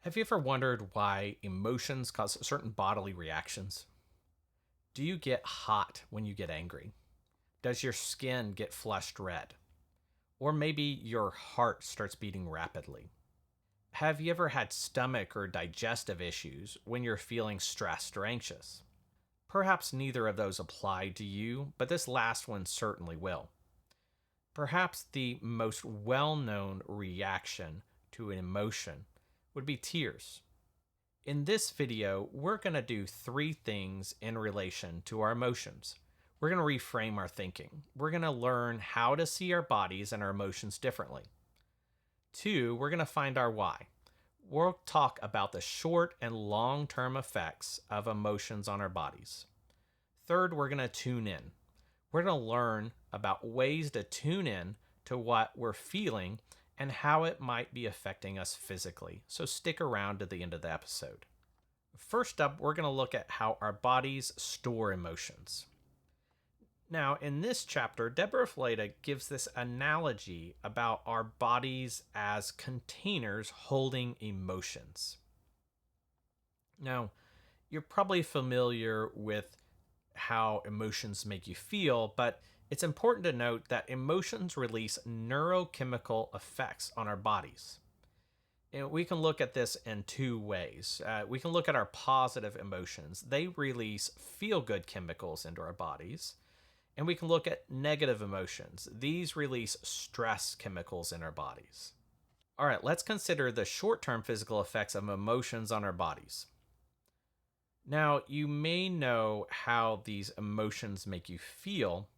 Have you ever wondered why emotions cause certain bodily reactions? Do you get hot when you get angry? Does your skin get flushed red? Or maybe your heart starts beating rapidly? Have you ever had stomach or digestive issues when you're feeling stressed or anxious? Perhaps neither of those apply to you, but this last one certainly will. Perhaps the most well known reaction to an emotion would be tears. In this video, we're going to do three things in relation to our emotions. We're going to reframe our thinking. We're going to learn how to see our bodies and our emotions differently. Two, we're going to find our why. We'll talk about the short and long term effects of emotions on our bodies. Third, we're going to tune in. We're going to learn about ways to tune in to what we're feeling and how it might be affecting us physically. So stick around to the end of the episode. First up, we're going to look at how our bodies store emotions. Now, in this chapter, Deborah Fleta gives this analogy about our bodies as containers holding emotions. Now, you're probably familiar with how emotions make you feel, but it's important to note that emotions release neurochemical effects on our bodies. And we can look at this in two ways. We can look at our positive emotions. They release feel good chemicals into our bodies. And we can look at negative emotions. These release stress chemicals in our bodies. All right, let's consider the short term physical effects of emotions on our bodies. Now, you may know how these emotions make you feel,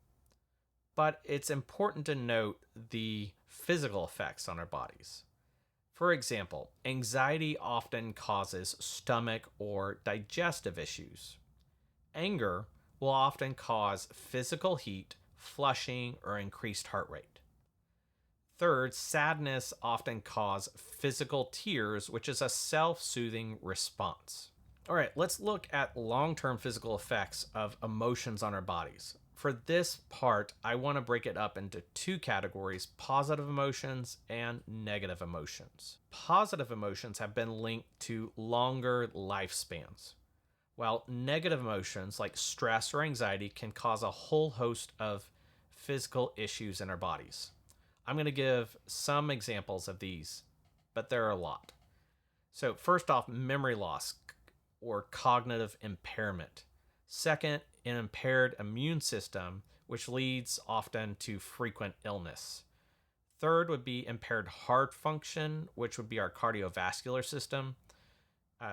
but it's important to note the physical effects on our bodies. For example, anxiety often causes stomach or digestive issues. Anger will often cause physical heat, flushing, or increased heart rate. Third, sadness often causes physical tears, which is a self-soothing response. All right, let's look at long-term physical effects of emotions on our bodies. For this part, I want to break it up into two categories: positive emotions and negative emotions. Positive emotions have been linked to longer lifespans, while negative emotions like stress or anxiety can cause a whole host of physical issues in our bodies. I'm going to give some examples of these, but there are a lot. So, first off, memory loss or cognitive impairment. Second, an impaired immune system, which leads often to frequent illness. Third would be impaired heart function, which would be our cardiovascular system.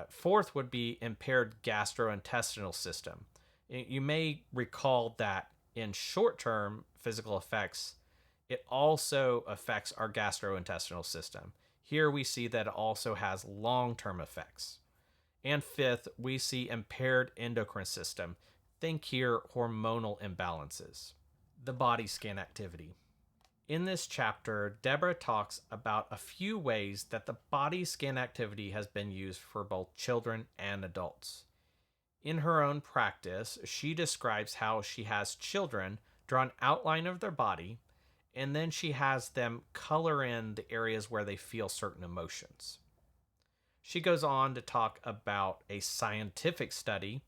Fourth would be impaired gastrointestinal system. You may recall that in short term physical effects, it also affects our gastrointestinal system. Here we see that it also has long term effects. And fifth, we see impaired endocrine system. Think here hormonal imbalances. The body scan activity. In this chapter, Deborah talks about a few ways that the body scan activity has been used for both children and adults. In her own practice, she describes how she has children draw an outline of their body, and then she has them color in the areas where they feel certain emotions. She goes on to talk about a scientific study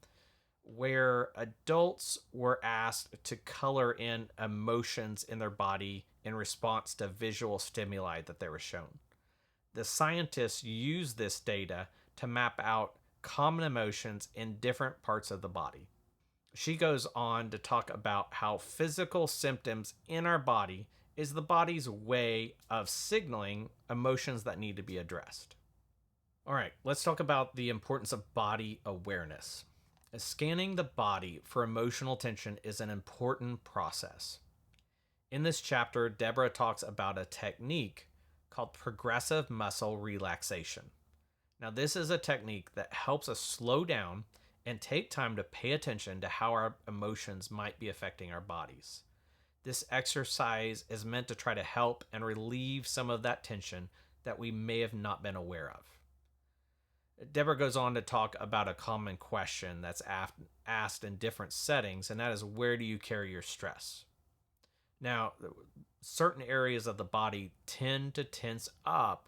where adults were asked to color in emotions in their body in response to visual stimuli that they were shown. The scientists used this data to map out common emotions in different parts of the body. She goes on to talk about how physical symptoms in our body is the body's way of signaling emotions that need to be addressed. All right, let's talk about the importance of body awareness. Scanning the body for emotional tension is an important process. In this chapter, Deborah talks about a technique called progressive muscle relaxation. Now, this is a technique that helps us slow down and take time to pay attention to how our emotions might be affecting our bodies. This exercise is meant to try to help and relieve some of that tension that we may have not been aware of. Deborah goes on to talk about a common question that's asked in different settings, and that is, where do you carry your stress? Now, certain areas of the body tend to tense up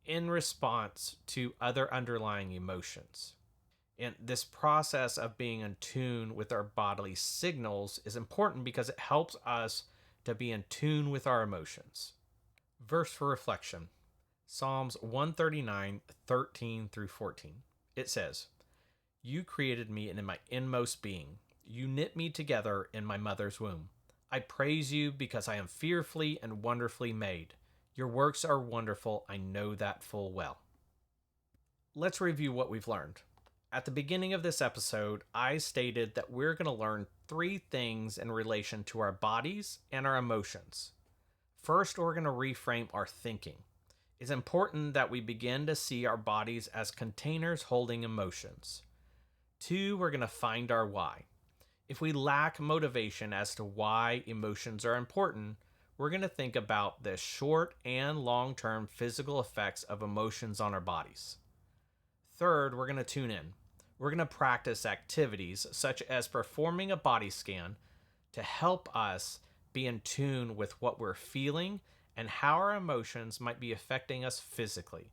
in response to other underlying emotions. And this process of being in tune with our bodily signals is important because it helps us to be in tune with our emotions. Verse for reflection, Psalms 139:13 through 14. It says, "You created me in my inmost being. You knit me together in my mother's womb. I praise you because I am fearfully and wonderfully made. Your works are wonderful. I know that full well." Let's review what we've learned. At the beginning of this episode, I stated that we're going to learn three things in relation to our bodies and our emotions. First, we're going to reframe our thinking. It's important that we begin to see our bodies as containers holding emotions. Two, we're going to find our why. If we lack motivation as to why emotions are important, we're going to think about the short and long term physical effects of emotions on our bodies. Third, we're going to tune in. We're going to practice activities such as performing a body scan to help us be in tune with what we're feeling and how our emotions might be affecting us physically.